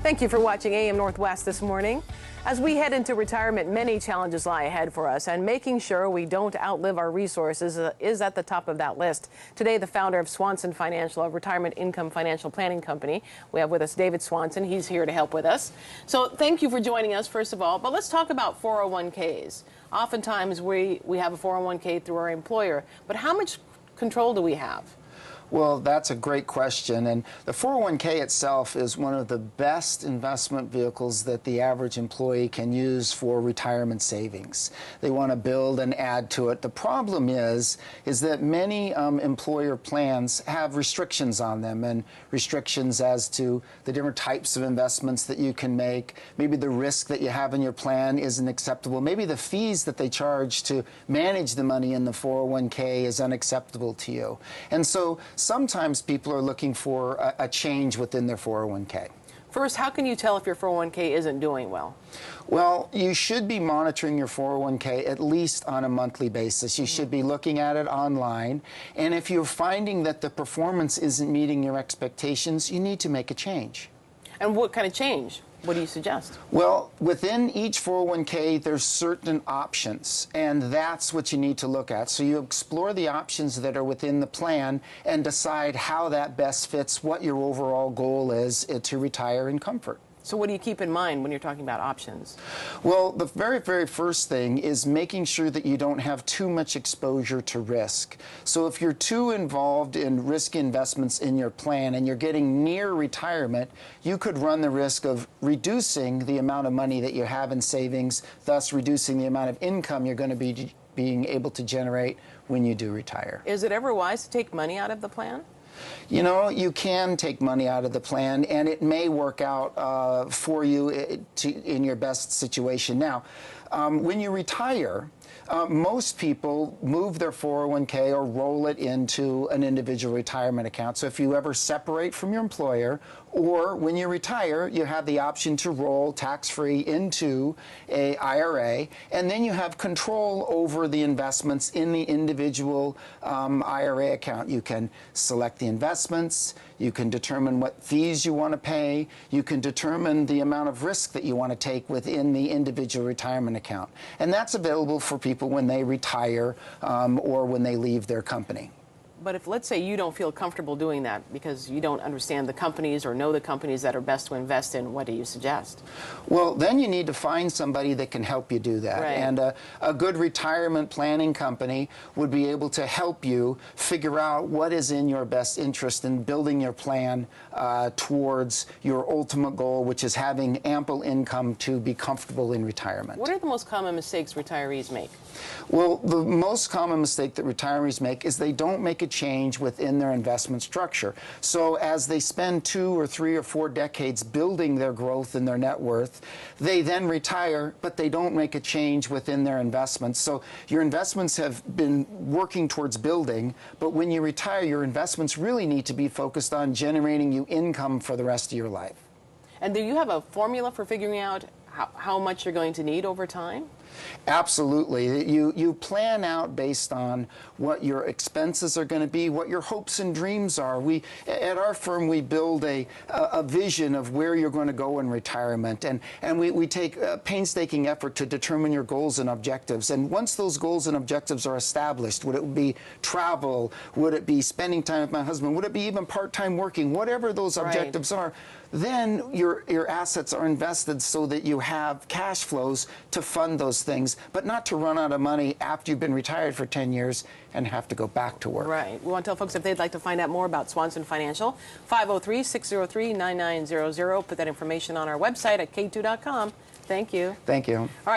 Thank you for watching AM Northwest this morning. As we head into retirement, many challenges lie ahead for us, and making sure we don't outlive our resources is at the top of that list. Today, the founder of Swanson Financial, a retirement income financial planning company. We have with us David Swanson. He's here to help with us. So thank you for joining us, first of all. But let's talk about 401ks. Oftentimes, we have a 401k through our employer, but how much control do we have? Well, that's a great question, and the 401k itself is one of the best investment vehicles that the average employee can use for retirement savings. They want to build and add to it. The problem is that many employer plans have restrictions on them, and restrictions as to the different types of investments that you can make. Maybe the risk that you have in your plan isn't acceptable. Maybe the fees that they charge to manage the money in the 401k is unacceptable to you. And so sometimes people are looking for a change within their 401k. First, how can you tell if your 401k isn't doing well? Well, you should be monitoring your 401k at least on a monthly basis. You should be looking at it online. And if you're finding that the performance isn't meeting your expectations, you need to make a change. And what kind of change? What do you suggest? Well, within each 401k, there's certain options, and that's what you need to look at. So you explore the options that are within the plan and decide how that best fits what your overall goal is to retire in comfort. So what do you keep in mind when you're talking about options? Well, the very, very first thing is making sure that you don't have too much exposure to risk. So if you're too involved in risk investments in your plan and you're getting near retirement, you could run the risk of reducing the amount of money that you have in savings, thus reducing the amount of income you're going to be being able to generate when you do retire. Is it ever wise to take money out of the plan? You know, you can take money out of the plan, and it may work out for you in your best situation. Now, when you retire, most people move their 401k or roll it into an individual retirement account. So if you ever separate from your employer, or when you retire, you have the option to roll tax-free into a IRA, and then you have control over the investments in the individual IRA account. You can select the investments, you can determine what fees you want to pay, you can determine the amount of risk that you want to take within the individual retirement account. And that's available for people when they retire or when they leave their company. But if, let's say, you don't feel comfortable doing that because you don't understand the companies or know the companies that are best to invest in, what do you suggest? Well, then you need to find somebody that can help you do that. Right. And a good retirement planning company would be able to help you figure out what is in your best interest in building your plan towards your ultimate goal, which is having ample income to be comfortable in retirement. What are the most common mistakes retirees make? Well, the most common mistake that retirees make is they don't make a change within their investment structure. So as they spend 2 or 3 or 4 decades building their growth and their net worth, they then retire, but they don't make a change within their investments. So your investments have been working towards building, but when you retire, your investments really need to be focused on generating you income for the rest of your life. And do you have a formula for figuring out how much you're going to need over time? Absolutely. You plan out based on what your expenses are going to be, what your hopes and dreams are. At our firm, we build a vision of where you're going to go in retirement, and we take a painstaking effort to determine your goals and objectives. And once those goals and objectives are established, would it be travel? Would it be spending time with my husband? Would it be even part-time working? Whatever those objectives are, then your assets are invested so that you have cash flows to fund those things, but not to run out of money after you've been retired for 10 years and have to go back to work. Right. We want to tell folks if they'd like to find out more about Swanson Financial, 503-603-9900. Put that information on our website at k2.com. Thank you. Thank you. All right.